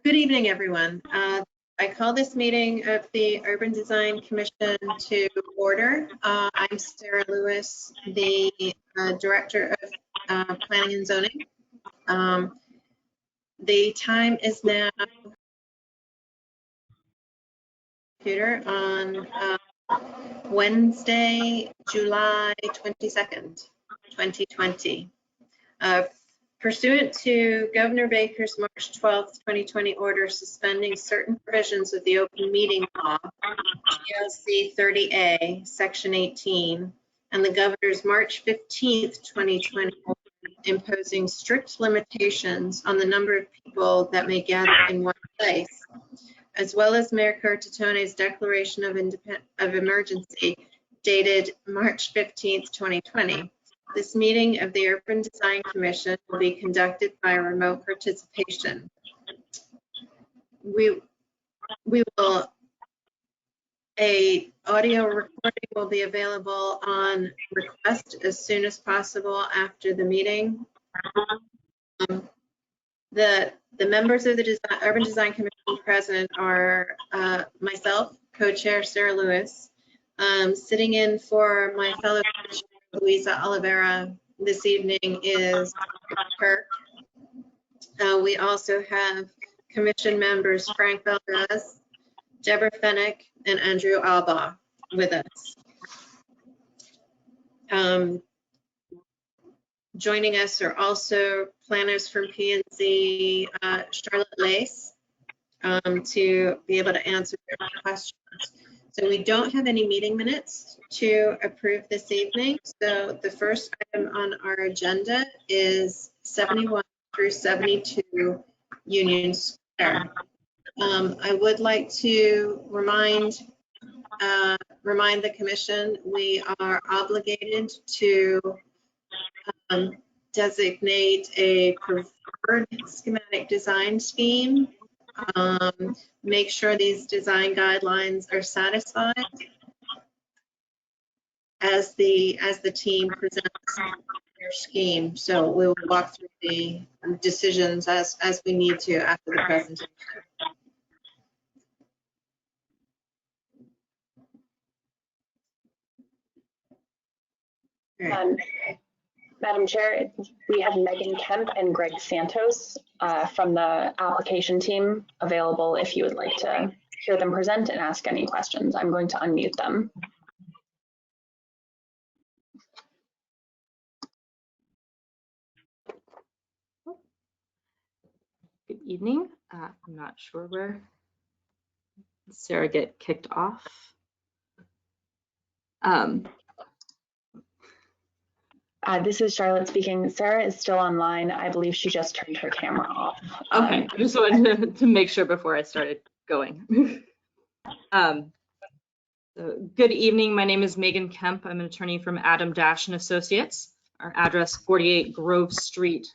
Good evening, everyone. I call this meeting of the Urban Design Commission to order. I'm Sarah Lewis, the Director of Planning and Zoning. The time is now on Wednesday, July 22nd, 2020. Pursuant to Governor Baker's March 12th, 2020 order suspending certain provisions of the Open Meeting Law, GLC 30A, Section 18, and the Governor's March 15th, 2020 order imposing strict limitations on the number of people that may gather in one place, as well as Mayor Curtatone's declaration of emergency dated March 15th, 2020. This meeting of the Urban Design Commission will be conducted by remote participation. A audio recording will be available on request as soon as possible after the meeting. The members of the Urban Design Commission present are myself, co-chair Sarah Lewis, sitting in for my fellow Luisa Oliveira this evening is Kirk. We also have commission members Frank Valdez, Deborah Fennick, and Andrew Alba with us. Joining us are also planners from P&Z, Charlotte Lace, to be able to answer your questions. So we don't have any meeting minutes to approve this evening. So the first item on our agenda is 71 through 72 Union Square. I would like to remind the commission we are obligated to designate a preferred schematic design scheme. Make sure these design guidelines are satisfied as the team presents their scheme. So we will walk through the decisions as we need to after the presentation. Madam Chair, we have Megan Kemp and Greg Santos from the application team available if you would like to hear them present and ask any questions. I'm going to unmute them. Good evening. I'm not sure where Sarah get kicked off. This is Charlotte speaking. Sarah is still online. I believe she just turned her camera off. Okay, I just wanted to make sure before I started going. So good evening. My name is Megan Kemp. I'm an attorney from Adam Dash & Associates. Our address 48 Grove Street,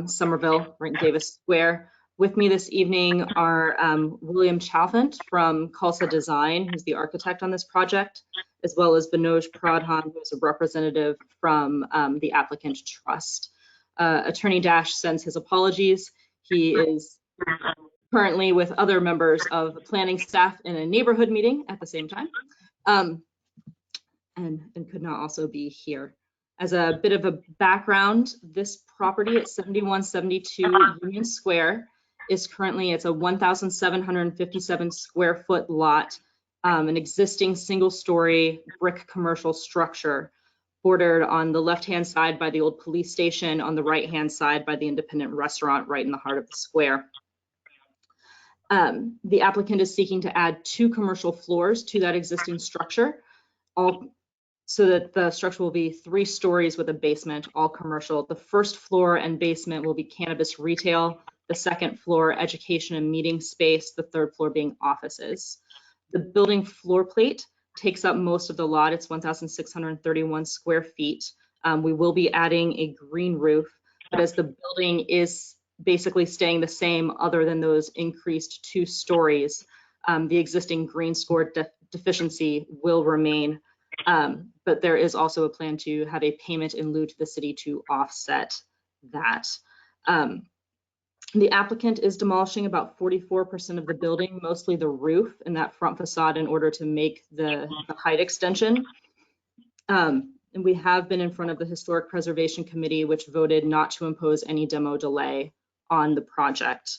Somerville, right in Davis Square. With me this evening are William Chalfant from Khalsa Design, who's the architect on this project, as well as Binoj Pradhan, who is a representative from the applicant trust. Attorney Dash sends his apologies. He is currently with other members of the planning staff in a neighborhood meeting at the same time, and could not also be here. As a bit of a background, this property at 7172 Union Square is currently, it's a 1,757 square foot lot, an existing single-story brick commercial structure bordered on the left-hand side by the old police station, on the right-hand side by the independent restaurant right in the heart of the square. The applicant is seeking to add 2 commercial floors to that existing structure, so that the structure will be 3 stories with a basement, all commercial. The first floor and basement will be cannabis retail, the second floor education and meeting space, the third floor being offices. The building floor plate takes up most of the lot. It's 1,631 square feet. We will be adding a green roof, but as the building is basically staying the same other than those increased 2 stories, the existing green score deficiency will remain. But there is also a plan to have a payment in lieu to the city to offset that. The applicant is demolishing about 44% of the building, mostly the roof and that front facade, in order to make the height extension. And we have been in front of the Historic Preservation Committee, which voted not to impose any demo delay on the project.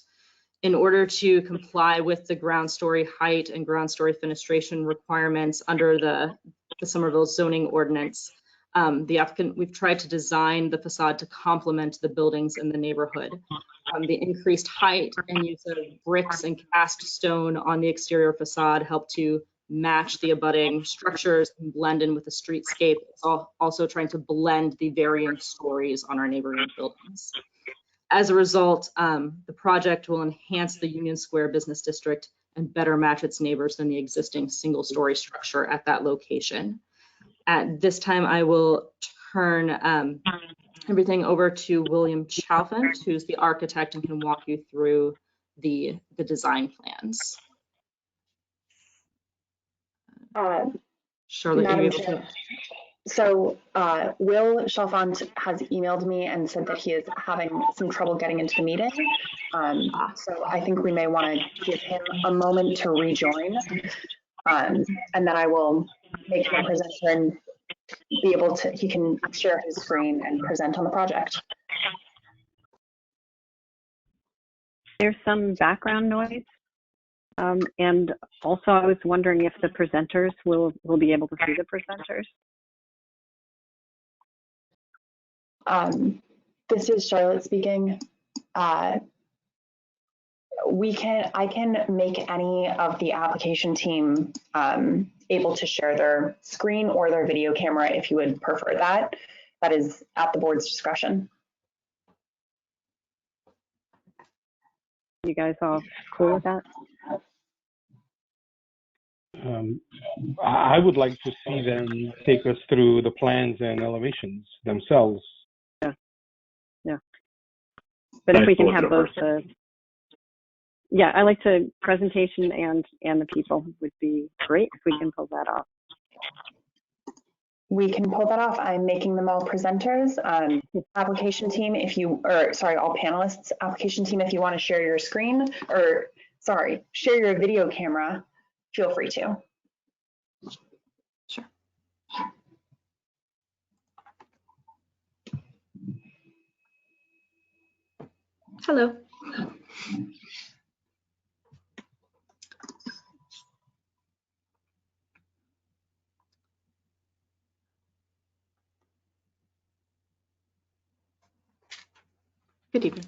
In order to comply with the ground story height and ground story fenestration requirements under the Somerville zoning ordinance, the applicant, we've tried to design the facade to complement the buildings in the neighborhood. The increased height and use of bricks and cast stone on the exterior facade help to match the abutting structures and blend in with the streetscape. It's also trying to blend the varying stories on our neighboring buildings. As a result, the project will enhance the Union Square Business District and better match its neighbors than the existing single-story structure at that location. At this time, I will turn everything over to William Chalfant, who's the architect and can walk you through the design plans. Charlotte, are you able to? So Will Chalfant has emailed me and said that he is having some trouble getting into the meeting. So I think we may want to give him a moment to rejoin. And then I will make him a presenter and be able to, he can share his screen and present on the project. There's some background noise. And also I was wondering if the presenters will be able to see the presenters. This is Charlotte speaking. I can make any of the application team able to share their screen or their video camera if you would prefer that. That is at the board's discretion. You guys all cool with that? I would like to see them take us through the plans and elevations themselves. Yeah. But if we can have both yeah, I like to presentation and the people would be great if we can pull that off. We can pull that off. I'm making them all presenters. Application team, all panelists, application team, if you want to share your screen share your video camera, feel free to. Sure. Hello. Good evening.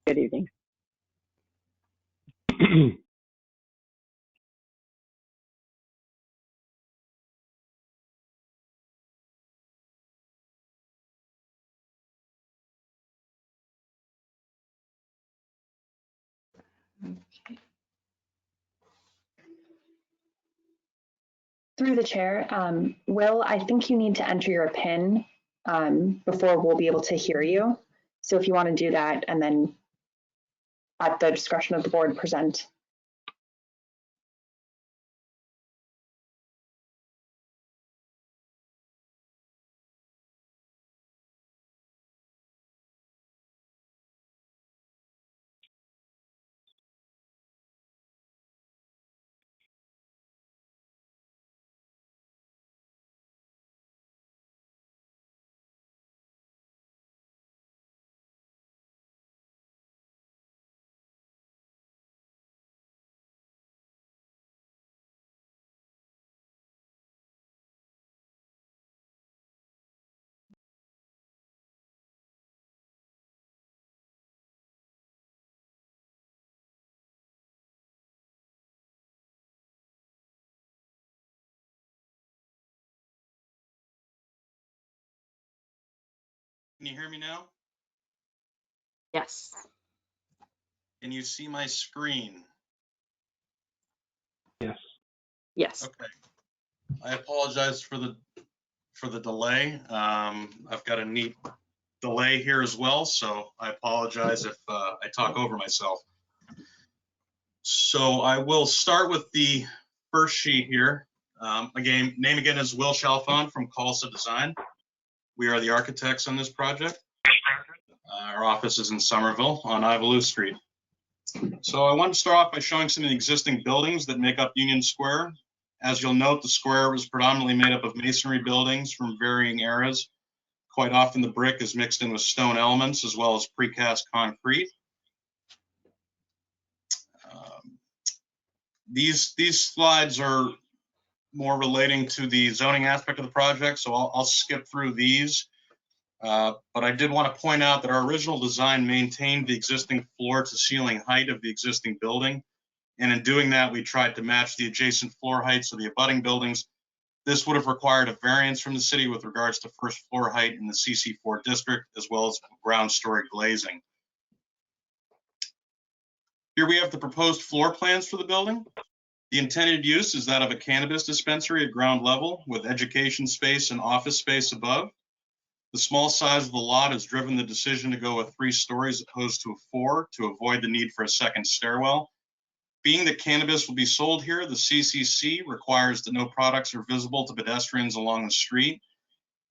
Good evening. Okay. Through the chair, Will, I think you need to enter your PIN before we'll be able to hear you. So if you want to do that and then at the discretion of the board, present. Can you hear me now? Yes. Can you see my screen? Yes. Yes. Okay. I apologize for the delay. I've got a neat delay here as well, so I apologize if I talk over myself. So I will start with the first sheet here. Name again is Will Chalfant from Colsa Design. We are the architects on this project. Our office is in Somerville on Ivalou Street. So I want to start off by showing some of the existing buildings that make up Union Square. As you'll note, the square was predominantly made up of masonry buildings from varying eras. Quite often the brick is mixed in with stone elements as well as precast concrete. These slides are more relating to the zoning aspect of the project, so I'll skip through these. But I did want to point out that our original design maintained the existing floor to ceiling height of the existing building. And in doing that, we tried to match the adjacent floor heights of the abutting buildings. This would have required a variance from the city with regards to first floor height in the CC4 district, as well as ground story glazing. Here we have the proposed floor plans for the building. The intended use is that of a cannabis dispensary at ground level with education space and office space above. The small size of the lot has driven the decision to go with 3 stories opposed to a 4 to avoid the need for a second stairwell. Being that cannabis will be sold here, the CCC requires that no products are visible to pedestrians along the street.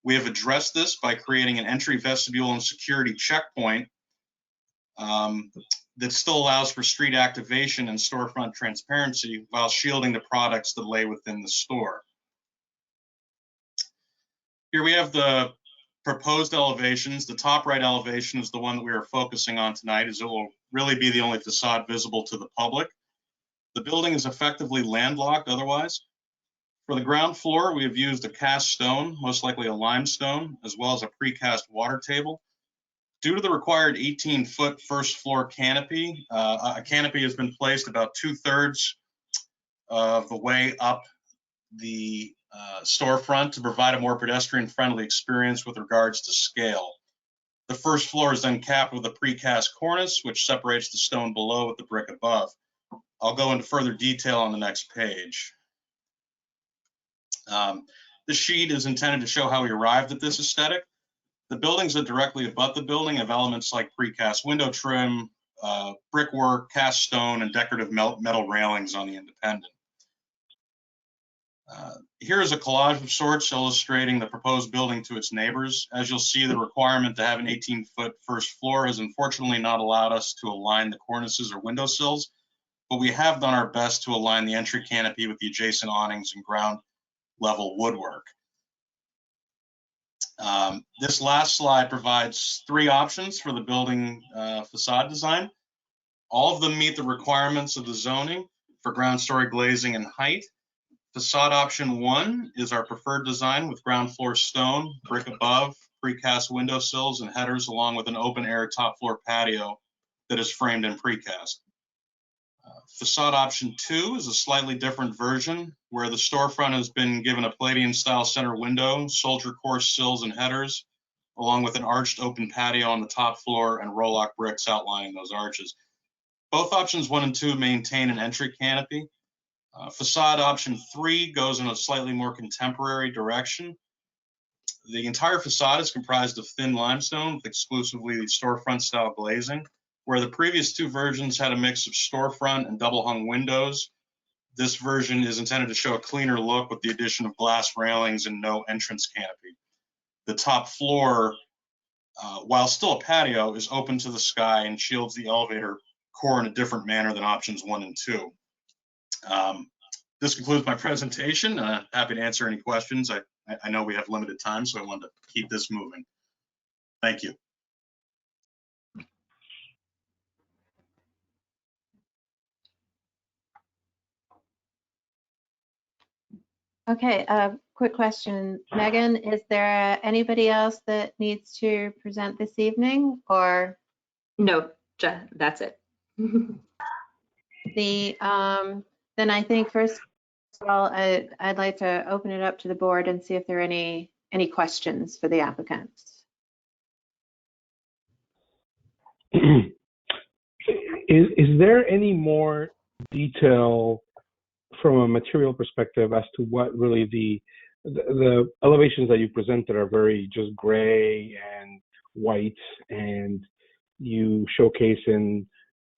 We have addressed this by creating an entry vestibule and security checkpoint that still allows for street activation and storefront transparency while shielding the products that lay within the store. Here we have the proposed elevations. The top right elevation is the one that we are focusing on tonight, as it will really be the only facade visible to the public. The building is effectively landlocked otherwise. For the ground floor, we have used a cast stone, most likely a limestone, as well as a precast water table. Due to the required 18-foot first floor canopy, a canopy has been placed about 2/3 of the way up the storefront to provide a more pedestrian-friendly experience with regards to scale. The first floor is then capped with a precast cornice, which separates the stone below with the brick above. I'll go into further detail on the next page. This sheet is intended to show how we arrived at this aesthetic. The buildings that directly abut the building have elements like precast window trim, brickwork, cast stone, and decorative metal railings on the independent. Here is a collage of sorts illustrating the proposed building to its neighbors. As you'll see, the requirement to have an 18-foot first floor has unfortunately not allowed us to align the cornices or windowsills, but we have done our best to align the entry canopy with the adjacent awnings and ground level woodwork. This last slide provides 3 options for the building facade design. All of them meet the requirements of the zoning for ground story glazing and height. Facade option 1 is our preferred design with ground floor stone, brick above, precast windowsills and headers, along with an open air top floor patio that is framed in precast. Facade option 2 is a slightly different version where the storefront has been given a Palladian style center window, soldier course sills and headers, along with an arched open patio on the top floor and roll-lock bricks outlining those arches. Both options 1 and 2 maintain an entry canopy. Facade option 3 goes in a slightly more contemporary direction. The entire facade is comprised of thin limestone with exclusively storefront style glazing. Where the previous 2 versions had a mix of storefront and double hung windows, this version is intended to show a cleaner look with the addition of glass railings and no entrance canopy. The top floor, while still a patio, is open to the sky and shields the elevator core in a different manner than options 1 and 2. This concludes my presentation. Happy to answer any questions. I know we have limited time, so I wanted to keep this moving. Thank you. Okay, quick question. Megan, is there anybody else that needs to present this evening, or No, that's it. then I think first of all, I'd like to open it up to the board and see if there are any questions for the applicants. Is there any more detail from a material perspective as to what really the elevations that you presented are very just gray and white, and you showcase in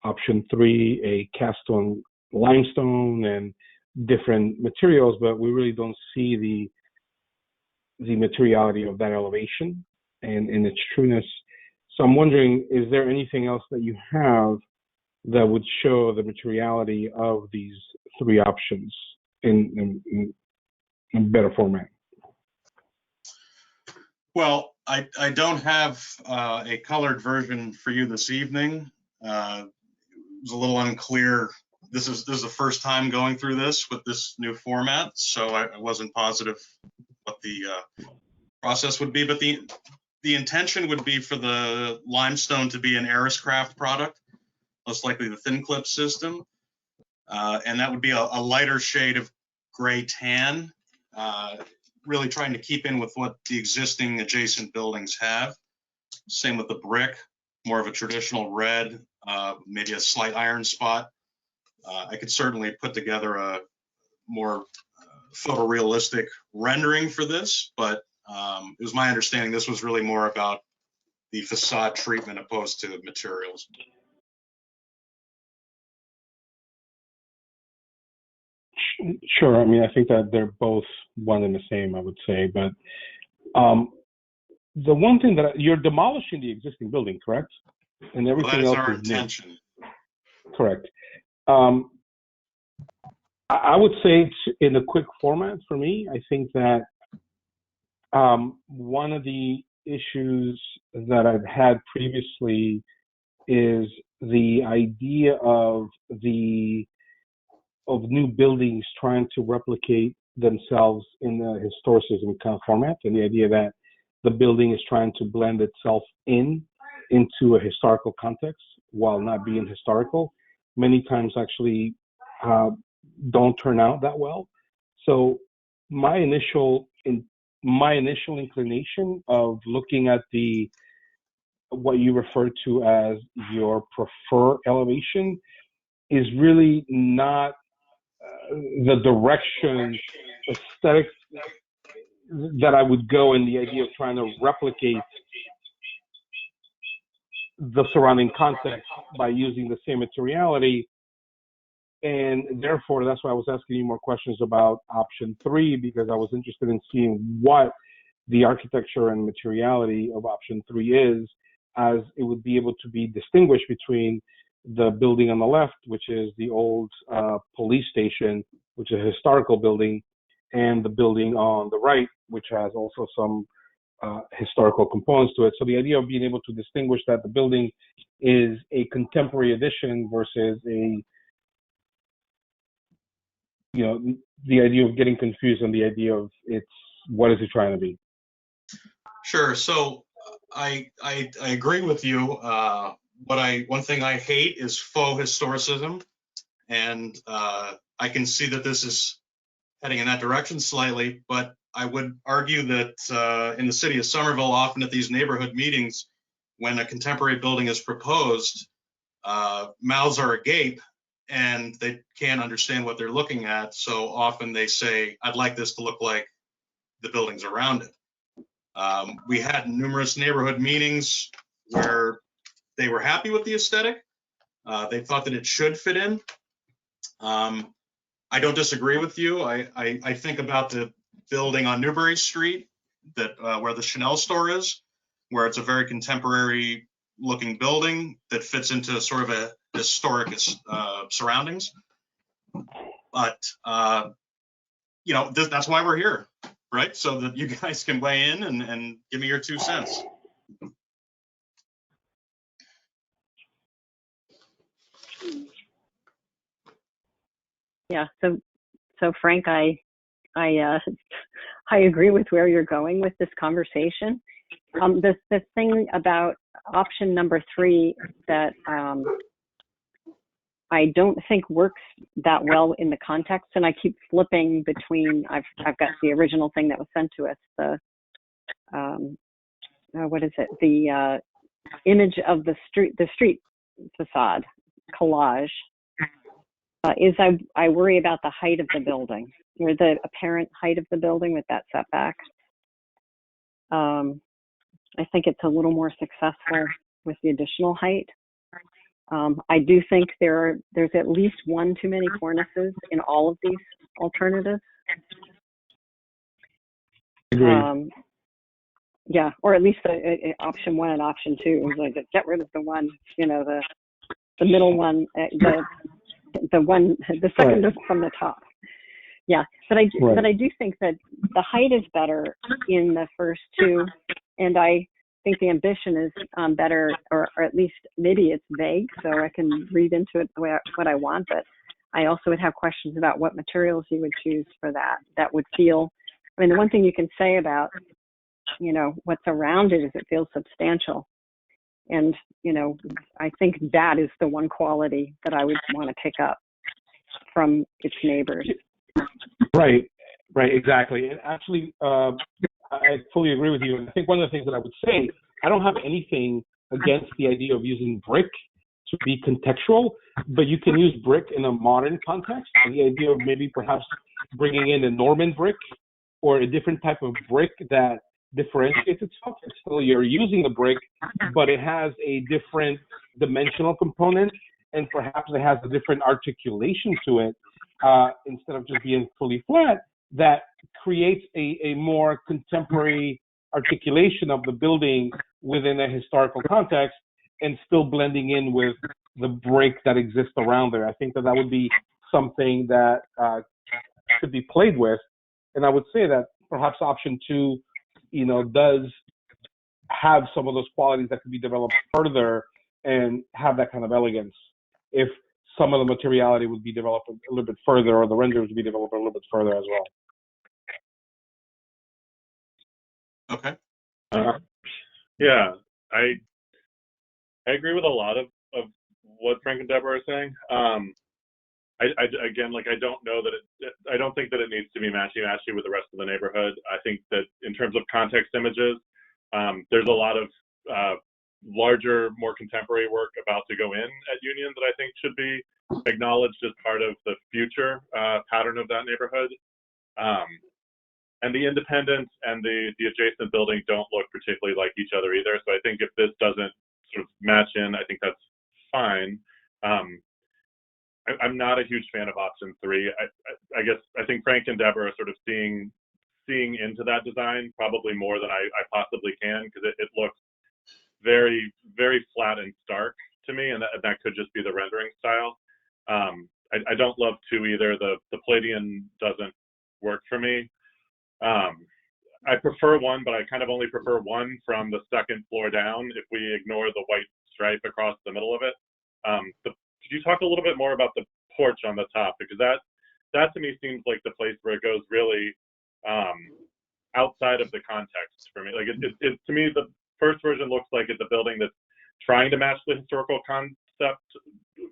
option 3 a cast on limestone and different materials, but we really don't see the materiality of that elevation and its trueness. So I'm wondering, is there anything else that you have that would show the materiality of these three options in better format? Well, I don't have a colored version for you this evening. It was a little unclear. This is the first time going through this with this new format, so I wasn't positive what the process would be. But the intention would be for the limestone to be an Ariscraft product, most likely the thin clip system, and that would be a lighter shade of gray tan. Really trying to keep in with what the existing adjacent buildings have. Same with the brick, more of a traditional red, maybe a slight iron spot. I could certainly put together a more photorealistic rendering for this, but it was my understanding this was really more about the facade treatment opposed to materials. Sure. I mean, I think that they're both one and the same, I would say. But the one thing that you're demolishing the existing building, correct? And everything Well, else that is our is new. intention. Correct. I would say in a quick format for me, I think that one of the issues that I've had previously is the idea of new buildings trying to replicate themselves in the historicism kind of format, and the idea that the building is trying to blend itself into a historical context while not being historical, many times actually don't turn out that well. So my initial inclination of looking at what you refer to as your preferred elevation is really not the direction aesthetic that I would go in, the idea of trying to replicate the surrounding context by using the same materiality. And therefore, that's why I was asking you more questions about option 3, because I was interested in seeing what the architecture and materiality of option 3 is, as it would be able to be distinguished between the building on the left, which is the old police station, which is a historical building, and the building on the right, which has also some historical components to it. So the idea of being able to distinguish that the building is a contemporary addition versus the idea of getting confused on the idea of what is it trying to be. Sure. So I agree with you. One thing I hate is faux historicism, and I can see that this is heading in that direction slightly. But I would argue that in the city of Somerville, often at these neighborhood meetings, when a contemporary building is proposed, mouths are agape and they can't understand what they're looking at. So often they say, "I'd like this to look like the buildings around it." We had numerous neighborhood meetings where they were happy with the aesthetic. They thought that it should fit in. I don't disagree with you. I think about the building on Newbury Street where the Chanel store is, where it's a very contemporary looking building that fits into sort of a historic surroundings. But that's why we're here, right? So that you guys can weigh in and give me your 2 cents. Yeah. So Frank, I agree with where you're going with this conversation. The thing about option number 3 that I don't think works that well in the context, and I keep flipping between. I've got the original thing that was sent to us. What is it? The image of the street facade collage. I worry about the height of the building, or the apparent height of the building with that setback. I think it's a little more successful with the additional height. I do think there's at least one too many cornices in all of these alternatives. Agreed. Yeah, or at least option 1 and option 2 is like get rid of the one, the middle one, the second Right. from the top. Yeah, but I do think that the height is better in the first 2, and I think the ambition is better, or at least maybe it's vague, so I can read into it what I want. But I also would have questions about what materials you would choose for that. That would feel. I mean, the one thing you can say about what's around it is it feels substantial, and I think that is the one quality that I would want to pick up from its neighbors. Right, exactly. And actually, I fully agree with you. And I think one of the things that I would say, I don't have anything against the idea of using brick to be contextual, but you can use brick in a modern context. And the idea of maybe perhaps bringing in a Norman brick or a different type of brick that differentiates itself. It's still you're using a brick, but it has a different dimensional component, and perhaps it has a different articulation to it. Instead of just being fully flat, that creates a more contemporary articulation of the building within a historical context and still blending in with the brick that exists around there. I think that would be something that could be played with. And I would say that perhaps option 2, does have some of those qualities that could be developed further and have that kind of elegance. If some of the materiality would be developed a little bit further, or the renders would be developed a little bit further as well. Okay. Yeah, I agree with a lot of what Frank and Deborah are saying. Again, I don't know that I don't think that it needs to be matchy-matchy with the rest of the neighborhood. I think that in terms of context images, there's a lot of larger, more contemporary work about to go in at Union that I think should be acknowledged as part of the future pattern of that neighborhood. And the Independence and the adjacent building don't look particularly like each other either. So I think if this doesn't sort of match in, I think that's fine. I'm not a huge fan of option 3. I guess I think Frank and Deborah are sort of seeing into that design probably more than I possibly can, because it looks very, very flat and stark to me, and that could just be the rendering style. I don't love 2 either. The Palladian doesn't work for me. I prefer 1, but I kind of only prefer 1 from the second floor down if we ignore the white stripe across the middle of it. Could you talk a little bit more about the porch on the top? Because that to me seems like the place where it goes really outside of the context for me. Like it to me, the first version looks like it's a building that's trying to match the historical concept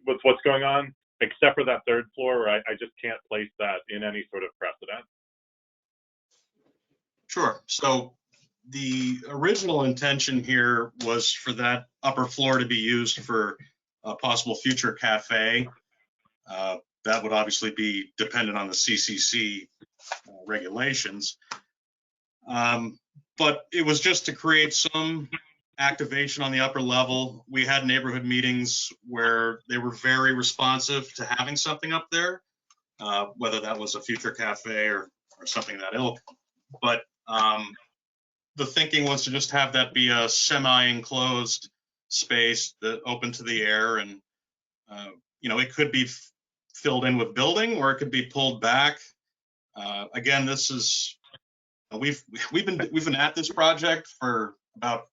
with what's going on, except for that third floor where I just can't place that in any sort of precedent. Sure. So the original intention here was for that upper floor to be used for a possible future cafe. That would obviously be dependent on the CCC regulations. But it was just to create some activation on the upper level. We had neighborhood meetings where they were very responsive to having something up there, whether that was a future cafe or something that ilk. But the thinking was to just have that be a semi-enclosed space that open to the air, and it could be filled in with building, or it could be pulled back. Again, this is we've been at this project for about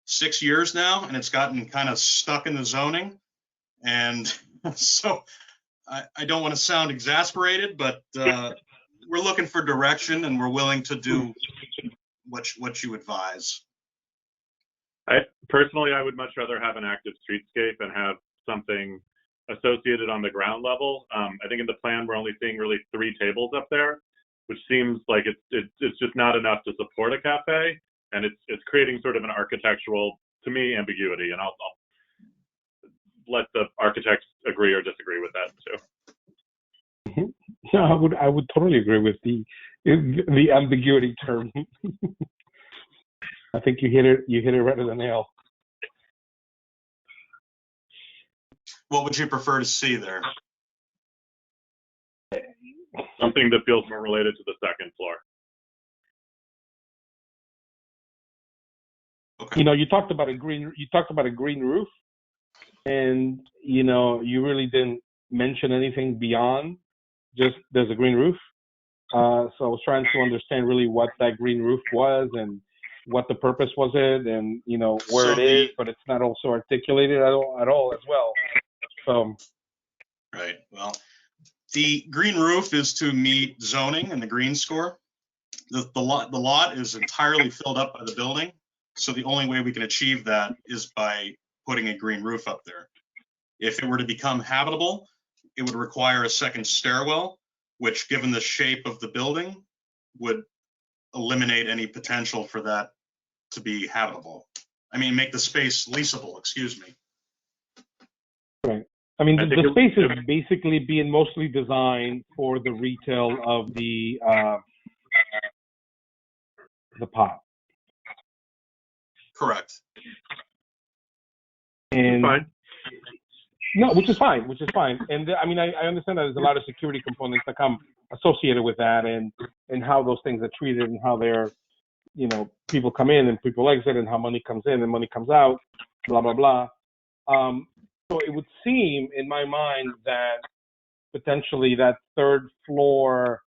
6 years now, and it's gotten kind of stuck in the zoning, and so I don't want to sound exasperated, but we're looking for direction, and we're willing to do what you advise. Personally, I would much rather have an active streetscape and have something associated on the ground level. I think in the plan, we're only seeing really 3 tables up there, which seems like it's just not enough to support a cafe, and it's creating sort of an architectural, to me, ambiguity. And I'll let the architects agree or disagree with that too. No, I would totally agree with the ambiguity term. I think you hit it right on the nail. What would you prefer to see there? Something that feels more related to the second floor. Okay. You know, you talked about a green roof, and you know, you really didn't mention anything beyond just there's a green roof. So I was trying to understand really what that green roof was and what the purpose was it, and you know where So it is, but it's not also articulated at all as well. So Right. Well, the green roof is to meet zoning and the green score. The lot is entirely filled up by the building, so the only way we can achieve that is by putting a green roof up there. If it were to become habitable, it would require a second stairwell, which, given the shape of the building, would eliminate any potential for that to be habitable. I mean, make the space leasable, excuse me. right. I mean, I think the it- space is basically being mostly designed for the retail of the pot. Correct. And Fine. no, which is fine. And I mean, I understand that there's a lot of security components that come associated with that, and how those things are treated, and how they're, you know, people come in and people exit, and how money comes in and money comes out, blah blah blah. So it would seem, in my mind, that potentially that third floor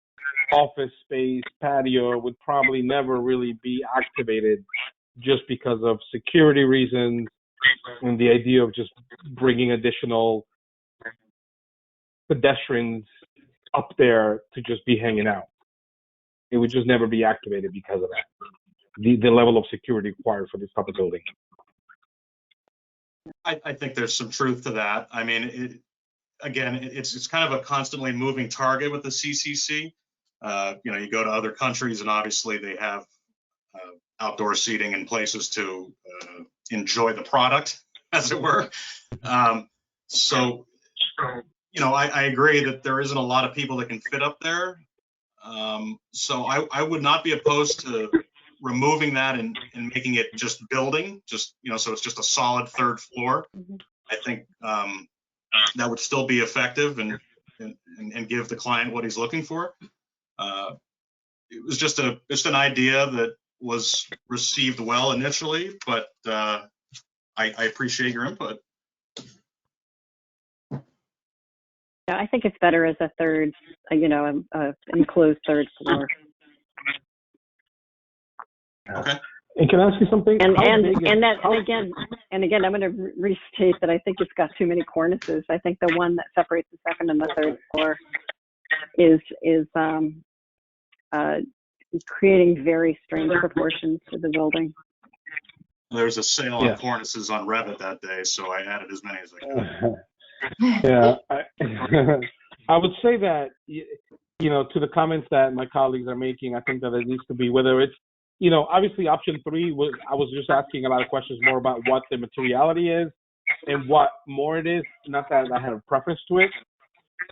office space patio would probably never really be activated, just because of security reasons and the idea of just bringing additional pedestrians up there to just be hanging out. It would just never be activated because of that. The level of security required for this type of building. I think there's some truth to that. I mean, it's kind of a constantly moving target with the CCC. You know, you go to other countries and obviously they have outdoor seating and places to enjoy the product, as it were. So, you know, I agree that there isn't a lot of people that can fit up there. So I would not be opposed to removing that and making it just building, you know, so it's just a solid third floor. I think that would still be effective and give the client what he's looking for. It was just an idea that was received well initially, but I appreciate your input. Yeah, I think it's better as a third, you know, enclosed third floor. Okay. And can I ask you something? And How big is- again, I'm going to restate that I think it's got too many cornices. I think the one that separates the second and the third floor is creating very strange proportions to the building. There was a sale Yeah. on cornices on Revit that day, so I added as many as I could. Yeah, I would say that, you know, to the comments that my colleagues are making, I think that it needs to be, whether it's, you know, obviously option 3 was, I was just asking a lot of questions more about what the materiality is and what more it is, not that I had a preference to it.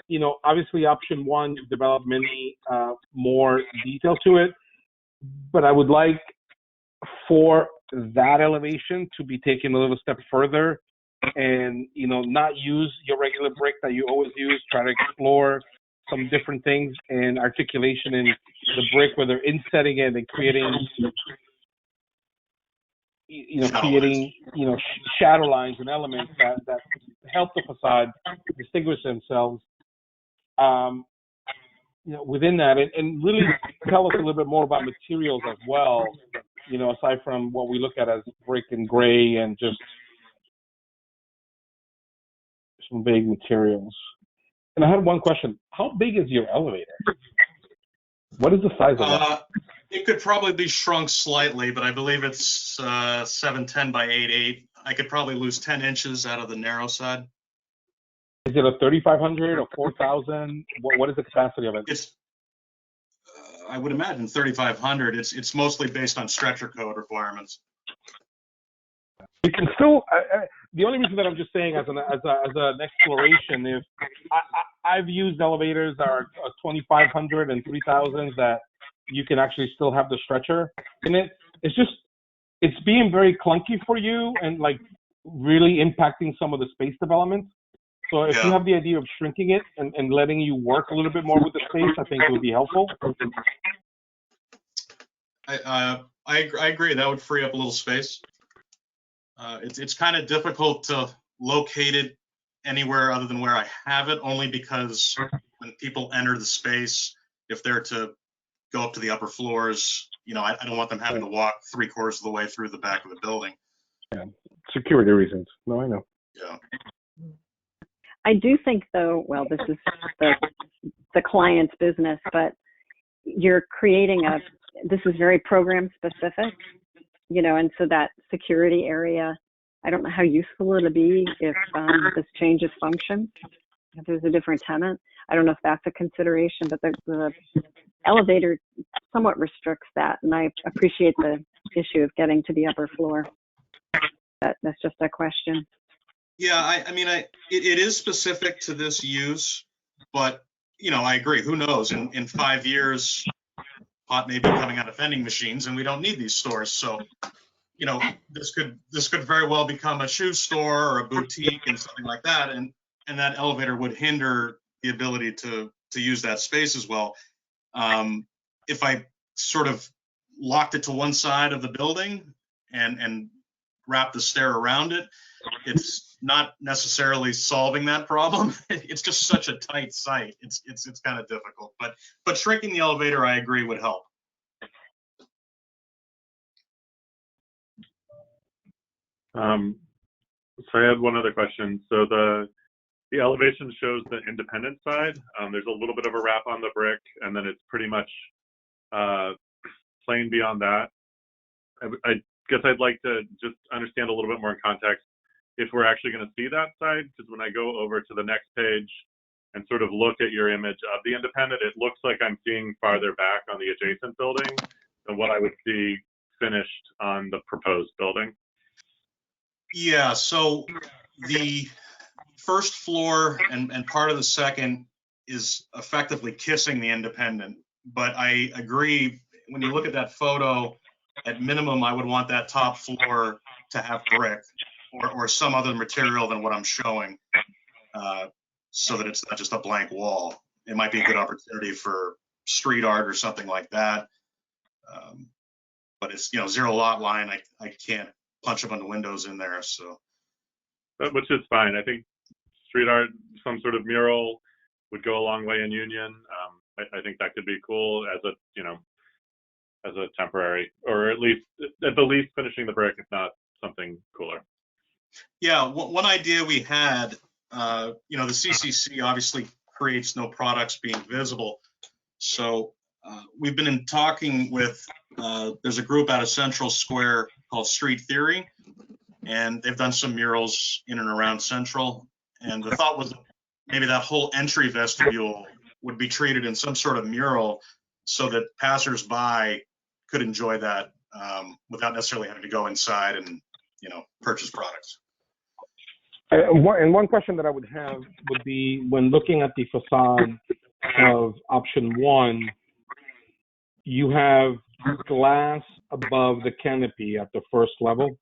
You know, obviously option 1 developed many more detail to it, but I would like for that elevation to be taken a little step further, and, you know, not use your regular brick that you always use. Try to explore some different things and articulation in the brick, whether insetting it and creating, shadow lines and elements that help the facade distinguish themselves. You know, within that, and really tell us a little bit more about materials as well. You know, aside from what we look at as brick and gray and just some vague materials. And I had one question. How big is your elevator? What is the size of that? It could probably be shrunk slightly, but I believe it's 710 by 88. I could probably lose 10 inches out of the narrow side. Is it a 3,500 or 4,000? What is the capacity of it? It's, I would imagine 3,500. It's mostly based on stretcher code requirements. You can still. The only reason that I'm just saying as an exploration is I've used elevators that are 2,500 and 3,000s that you can actually still have the stretcher in it. It's being very clunky for you and like really impacting some of the space development. So if you have the idea of shrinking it and letting you work a little bit more with the space, I think it would be helpful. I agree. That would free up a little space. It's kind of difficult to locate it anywhere other than where I have it, only because when people enter the space, if they're to go up to the upper floors, I don't want them having to walk 3/4 of the way through the back of the building. Yeah. Security reasons. No, I know. Yeah. I do think, though, well, this is the client's business, but you're creating this is very program specific, and so that security area, I don't know how useful it'll be if this changes function, if there's a different tenant. I don't know if that's a consideration, but the elevator somewhat restricts that, and I appreciate the issue of getting to the upper floor. That's just a question. Yeah, I mean, it is specific to this use, but I agree. Who knows? In 5 years, pot may be coming out of vending machines, and we don't need these stores. So, this could very well become a shoe store or a boutique and something like that, and that elevator would hinder the ability to use that space as well. If I sort of locked it to one side of the building and wrapped the stair around it, it's not necessarily solving that problem. It's just such a tight site. It's kind of difficult. But shrinking the elevator, I agree, would help. So I had one other question. So the elevation shows the independent side. There's a little bit of a wrap on the brick, and then it's pretty much plain beyond that. I guess I'd like to just understand a little bit more in context if we're actually going to see that side, because when I go over to the next page and sort of look at your image of the independent, it looks like I'm seeing farther back on the adjacent building than what I would see finished on the proposed building. Yeah, so the first floor and part of the second is effectively kissing the independent. But I agree, when you look at that photo, at minimum, I would want that top floor to have brick or some other material than what I'm showing, so that it's not just a blank wall. It might be a good opportunity for street art or something like that. But it's, zero lot line. I can't punch a bunch of windows in there, so. Which is fine. I think street art, some sort of mural would go a long way in Union. I think that could be cool as a temporary, or at the least finishing the brick, if not something cooler. Yeah, one idea we had, the CCC obviously creates no products being visible. So we've been talking with, there's a group out of Central Square called Street Theory, and they've done some murals in and around Central. And the thought was maybe that whole entry vestibule would be treated in some sort of mural so that passersby could enjoy that without necessarily having to go inside and, purchase products. And one question that I would have would be, when looking at the facade of option 1, you have glass above the canopy at the first level.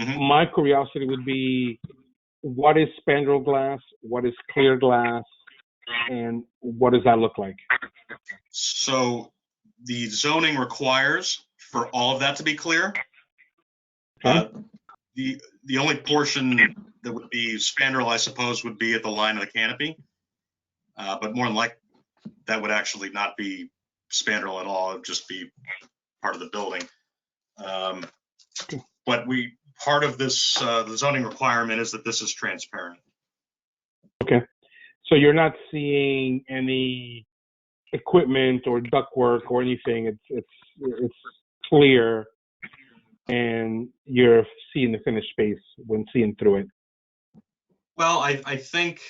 Mm-hmm. My curiosity would be, what is spandrel glass? What is clear glass? And what does that look like? So the zoning requires for all of that to be clear. Okay. The only portion that would be spandrel, I suppose, would be at the line of the canopy. But more than likely, that would actually not be spandrel at all. It would just be part of the building. But part of this, the zoning requirement is that this is transparent. Okay. So you're not seeing any equipment or ductwork or anything. It's clear, and you're seeing the finished space when seeing through it. Well, I think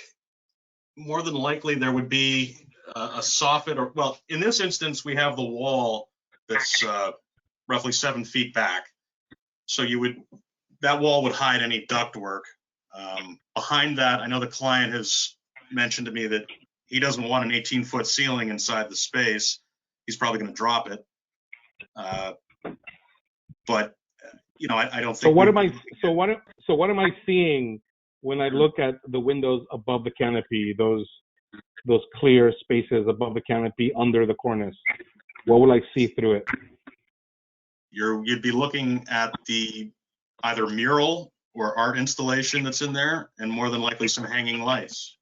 more than likely there would be a soffit, or, well, in this instance, we have the wall that's roughly 7 feet back. So that wall would hide any ductwork. Behind that, I know the client has mentioned to me that he doesn't want an 18-foot ceiling inside the space. He's probably going to drop it. But I don't think. So what am I seeing when I look at the windows above the canopy? Those clear spaces above the canopy under the cornice. What will I see through it? You'd be looking at the either mural or art installation that's in there, and more than likely some hanging lights.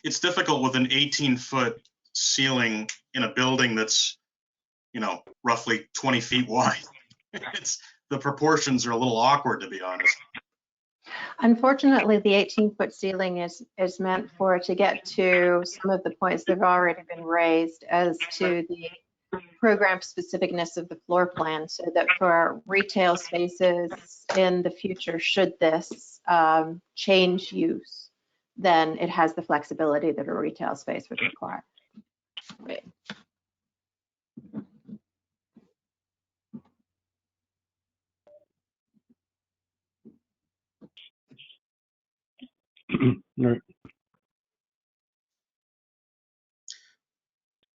It's difficult with an 18-foot ceiling in a building that's, you know, roughly 20 feet wide. The proportions are a little awkward, to be honest. Unfortunately, the 18-foot ceiling is meant to get to some of the points that have already been raised as to the program specificness of the floor plan, so that for retail spaces in the future, should this change use, then it has the flexibility that a retail space would require. Wait. Right.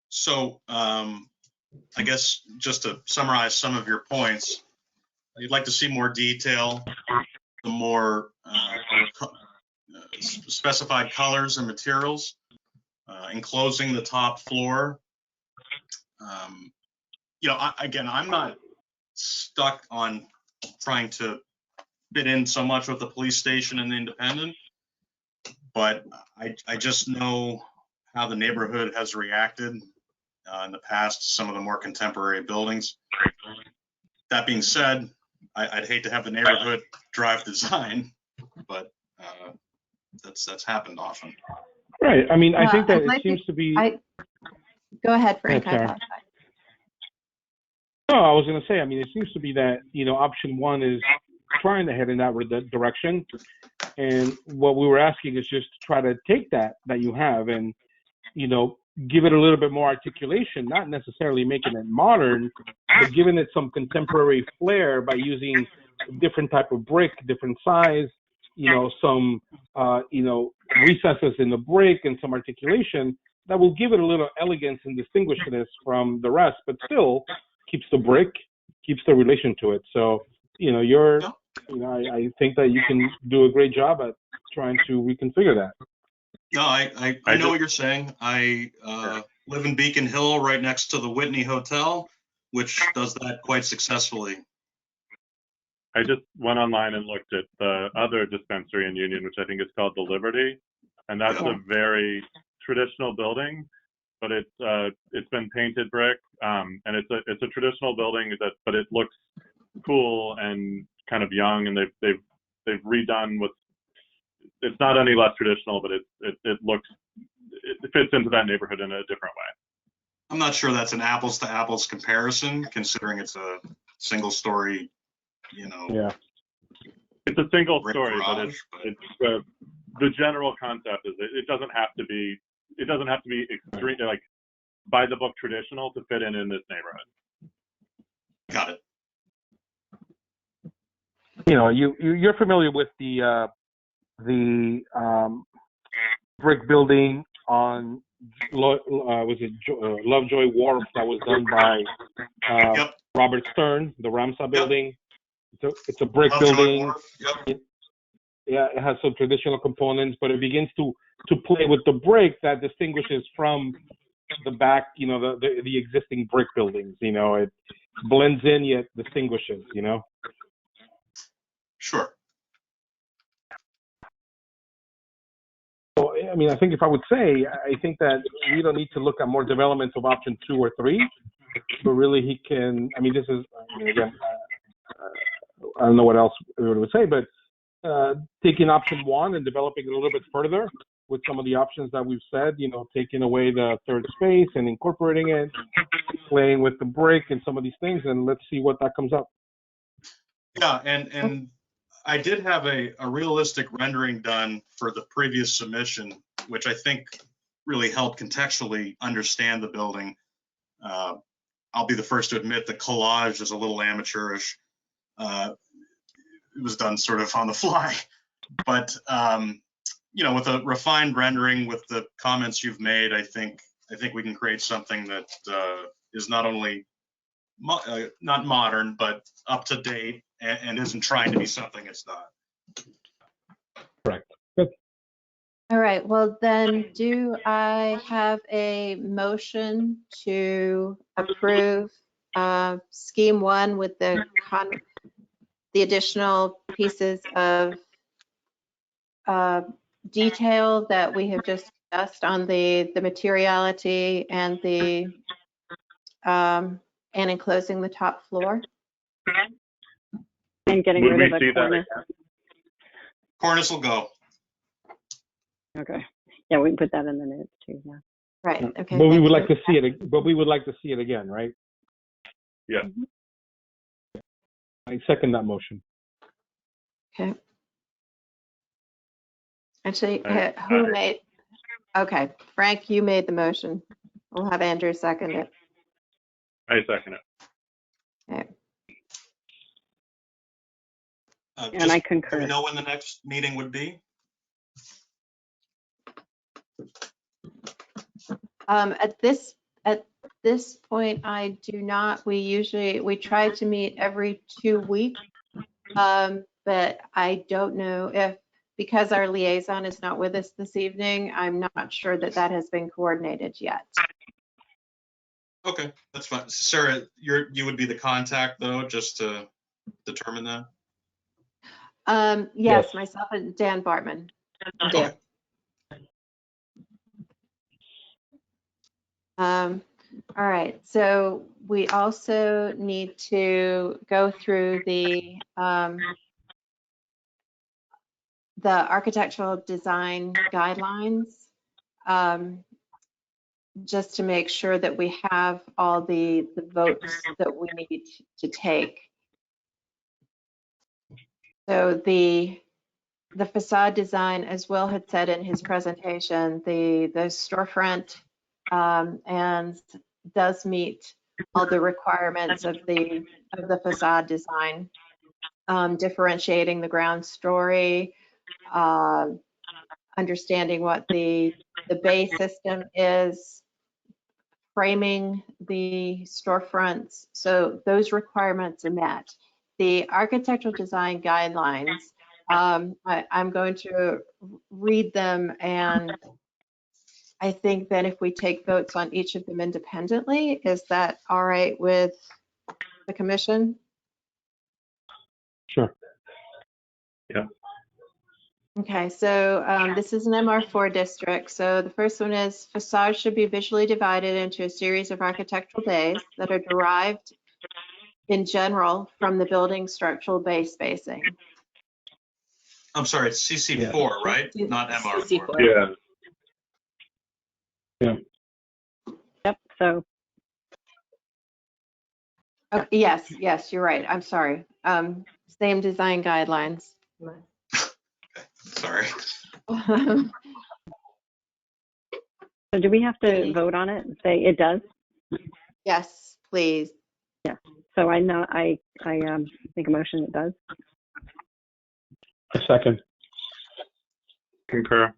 So I guess just to summarize some of your points, you'd like to see more detail, the more specified colors and materials, enclosing the top floor. You know, again, I'm not stuck on trying to fit in so much with the police station and the Independent, but I just know how the neighborhood has reacted in the past to some of the more contemporary buildings. That being said, I'd hate to have the neighborhood drive design, but that's happened often. Right. I mean, I think that I it seems to be. Go ahead, Frank. Yeah, I Sarah. apologize. No, I was going to say, I mean, it seems to be that, you know, option one is trying to head in that direction. And what we were asking is just to try to take that you have and, you know, give it a little bit more articulation, not necessarily making it modern, but giving it some contemporary flair by using different type of brick, different size, you know, some, you know, recesses in the brick and some articulation that will give it a little elegance and distinguishness from the rest, but still keeps the brick, keeps the relation to it. So, you know, I think that you can do a great job at trying to reconfigure that. No, I know what you're saying. I live in Beacon Hill, right next to the Whitney Hotel, which does that quite successfully. I just went online and looked at the other dispensary in Union, which I think is called the Liberty, and that's a very traditional building, but it's been painted brick, and it's a traditional building but it looks cool and kind of young, and they've redone what's. It's not any less traditional, but it fits into that neighborhood in a different way. I'm not sure that's an apples to apples comparison, considering it's a single story, you know. Yeah. It's a single story, garage, but it's the general concept is it doesn't have to be extreme, like by the book traditional to fit in this neighborhood. Got it. You know, you're familiar with the brick building on Lovejoy Wharf that was done by Robert Stern, the Ramsar building. It's a brick building. Yeah, it has some traditional components, but it begins to play with the brick that distinguishes from the back, you know, the existing brick buildings. You know, it blends in yet distinguishes, you know. Sure. So, I mean, I think if I would say, I think that we don't need to look at more developments of option 2 or 3, but really he can, I mean, this is, again, I don't know what else we would say, but taking option 1 and developing it a little bit further with some of the options that we've said, you know, taking away the third space and incorporating it, playing with the brick and some of these things, and let's see what that comes up. Yeah, and I did have a realistic rendering done for the previous submission, which I think really helped contextually understand the building. I'll be the first to admit the collage is a little amateurish. It was done sort of on the fly, but you know, with a refined rendering with the comments you've made, I think we can create something that is not only not modern, but up to date and isn't trying to be something it's not. Correct. Good. All right, well then, do I have a motion to approve scheme 1 with the additional pieces of detail that we have just discussed on the materiality and the and enclosing the top floor? And getting Would we rid of see the that cornice. Cornice will go. Okay. Yeah, we can put that in the minutes too. Yeah. Right, okay. But we thank would you. like to see it. But we would like to see it again, right? Yeah. I second that motion. Okay. Actually, I- who made? Okay, Frank, you made the motion. We'll have Andrew second it. I second it. Okay. And I Do we concur. know when the next meeting would be? At this point, I do not. We try to meet every 2 weeks, but I don't know if, because our liaison is not with us this evening, I'm not sure that that has been coordinated yet. Okay, that's fine. Sarah, you would be the contact though, just to determine that? Yes, Yes. myself and Dan Bartman. Okay. All right, so we also need to go through the architectural design guidelines, just to make sure that we have all the votes that we need to take. So the facade design, as Will had said in his presentation, the storefront and does meet all the requirements of the facade design, differentiating the ground story, understanding what the bay system is, framing the storefronts. So those requirements are met. The architectural design guidelines, I'm going to read them, and I think that if we take votes on each of them independently, is that all right with the commission? Sure. Yeah. Okay, so this is an MR4 district. So the first one is facades should be visually divided into a series of architectural bays that are derived in general from the building structural bay spacing. I'm sorry, it's CC4, right? Not MR4. CC4. Yeah. Yep. So Oh, yes, you're right. I'm sorry. Same design guidelines. Sorry. so do we have to vote on it and say it does? Yes, please. So I know I make a motion it does. A second. Concur.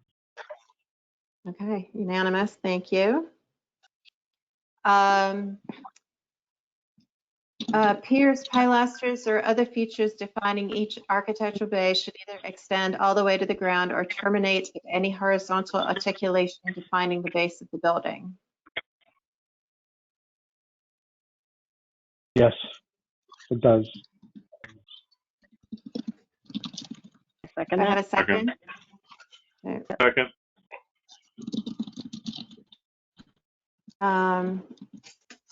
Okay, unanimous. Thank you. Piers, pilasters, or other features defining each architectural bay should either extend all the way to the ground or terminate at any horizontal articulation defining the base of the building. Yes, it does. Second Do I have that. a second? Second.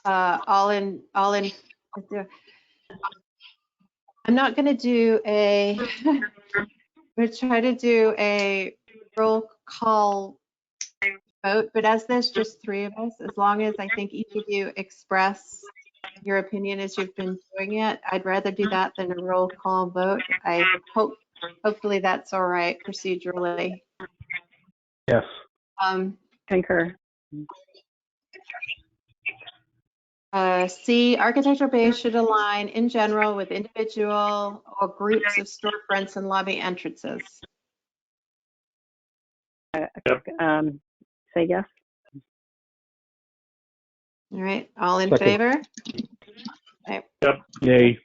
All in. I'm not going to do a. We're trying to do a roll call vote, but as there's just 3 of us, as long as I think each of you express your opinion as you've been doing it, I'd rather do that than a roll call vote. I hopefully that's all right procedurally. Yes. Concur. C, architectural bays should align in general with individual or groups of storefronts and lobby entrances. Say yes. All right, all in Second. favor? Okay. Yay.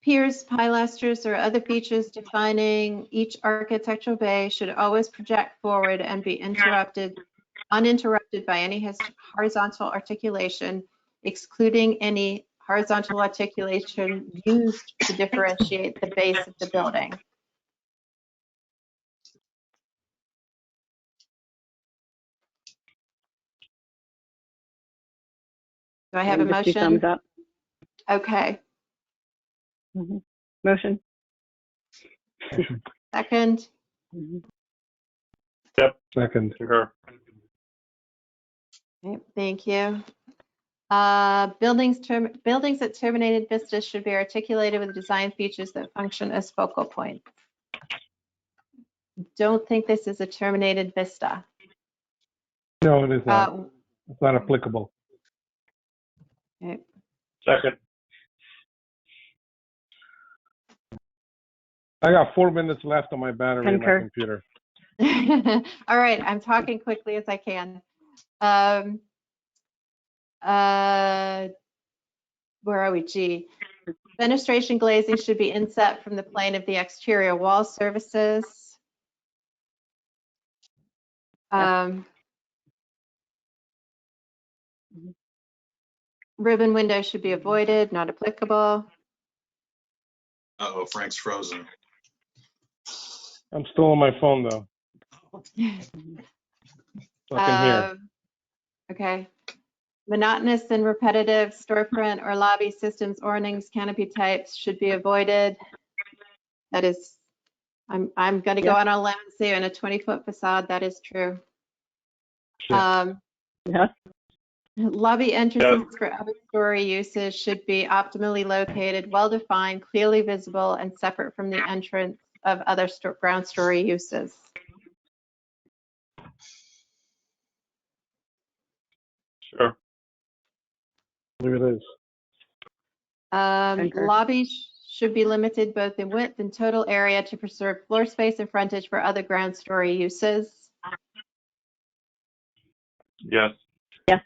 Piers, pilasters, or other features defining each architectural bay should always project forward and be uninterrupted by any horizontal articulation, excluding any horizontal articulation used to differentiate the base of the building. Do I have a Just do motion? thumbs up. Okay. Mhm. Motion. Second? Mhm. Second. Concur. Okay, thank you. Buildings that terminated vistas should be articulated with design features that function as focal points. Don't think this is a terminated vista. No, it is not. Uh, It's not applicable. okay. Second. I got 4 minutes left on my battery in my Concur. computer. All right, I'm talking quickly as I can. Where are we? G. Fenestration glazing should be inset from the plane of the exterior wall surfaces. Ribbon windows should be avoided, not applicable. Uh-oh, Frank's frozen. I'm still on my phone though. So I can hear. Okay. Monotonous and repetitive storefront or lobby systems, awnings, canopy types should be avoided. That is, I'm going to go on a limb and say in a 20-foot facade, that is true. Yeah. Yeah. Lobby entrances for other story uses should be optimally located, well-defined, clearly visible, and separate from the entrance of other ground story uses. Sure. Here it is. Concur. Lobbies should be limited both in width and total area to preserve floor space and frontage for other ground story uses. Yes. Yes.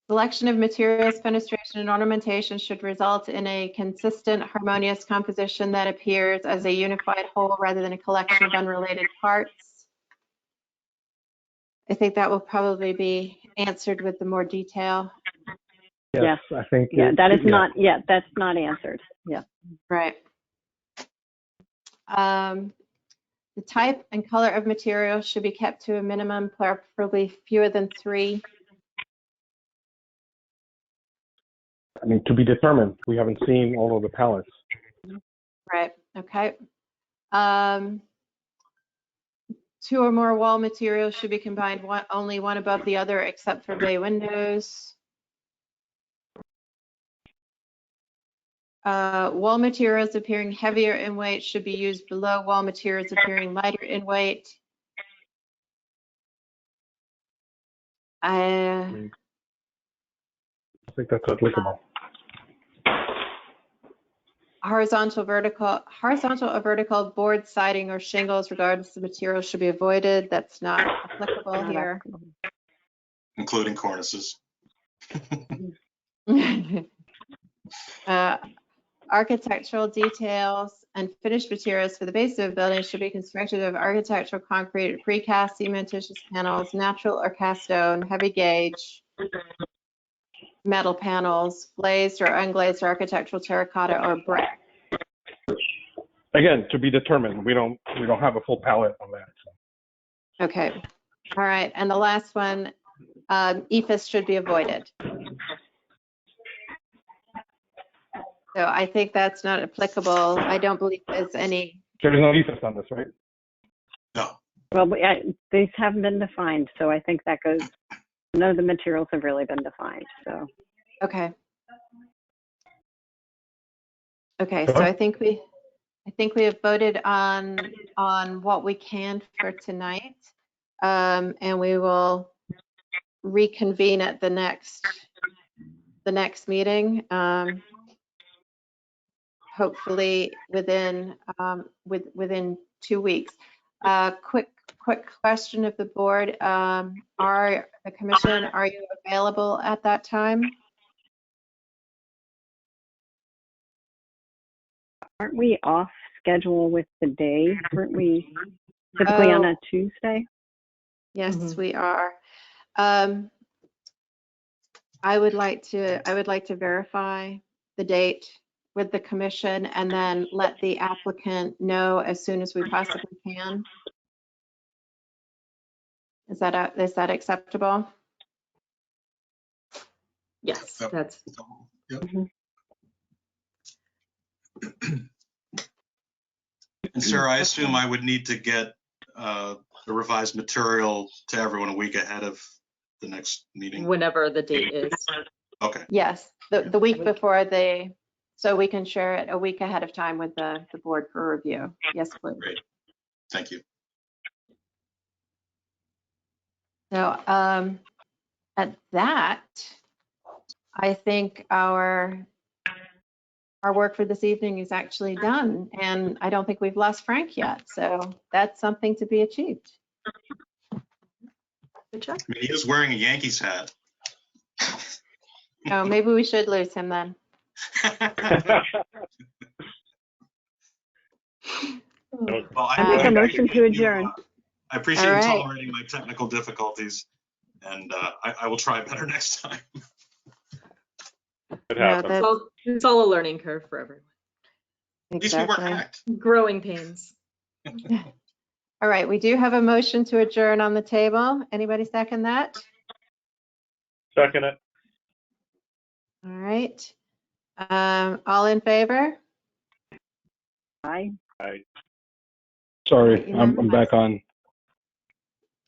Selection of materials, fenestration, and ornamentation should result in a consistent, harmonious composition that appears as a unified whole rather than a collection of unrelated parts. I think that will probably be answered with the more detail. Yes, I think. Yeah, that is not yet. That's not answered. Yeah. Right. The type and color of material should be kept to a minimum, preferably fewer than 3. I mean, to be determined. We haven't seen all of the palettes. Right, okay. 2 or more wall materials should be combined, only one above the other except for bay windows. Wall materials appearing heavier in weight should be used below wall materials appearing lighter in weight. I think that's applicable. Horizontal or vertical board siding or shingles, regardless of material, should be avoided. That's not applicable here. Including cornices. Architectural details and finished materials for the base of a building should be constructed of architectural concrete, precast, cementitious panels, natural or cast stone, heavy gauge, metal panels, glazed or unglazed architectural terracotta or brick. Again, to be determined. We don't have a full palette on that. So. Okay. All right. And the last one, EIFS should be avoided. So I think that's not applicable. I don't believe there's any. There's no EIFS on this, right? No. Well, these haven't been defined, so I think that goes. None of the materials have really been defined. So. Okay. Okay. So I think we have voted on what we can for tonight, and we will reconvene at the next meeting. Hopefully within 2 weeks. Quick question of the board. The commission, are you available at that time? Aren't we off schedule with the day? Weren't we typically on a Tuesday? Yes, Mhm. we are. I would like to verify the date with the commission and then let the applicant know as soon as we possibly can. Is that acceptable? Yes, Yep. that's, Yep. Mhm. And Sarah, I assume I would need to get the revised material to everyone a week ahead of the next meeting. whenever the date is. Okay, Yes, the week before so we can share it a week ahead of time with the board for review. Yes, please. great. Thank you. So at that, I think our work for this evening is actually done, and I don't think we've lost Frank yet. So that's something to be achieved. Good job. I mean, he is wearing a Yankees hat. Oh, maybe we should lose him then. Well, I make a motion to adjourn. I appreciate All you right. tolerating my technical difficulties, and I will try better next time. It No, happens. It's all a learning curve for everyone. At least we weren't Exactly. hacked. Growing pains. All right, we do have a motion to adjourn on the table. Anybody second that? Second it. All right. All in favor? Aye. Aye. Sorry, I'm back on.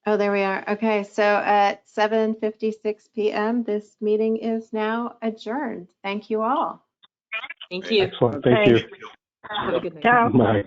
Oh, there we are. Okay, so at 7:56 p.m., this meeting is now adjourned. Thank you all. Thank you. Excellent. Okay. Thank you. Have a good night. Ciao. Bye.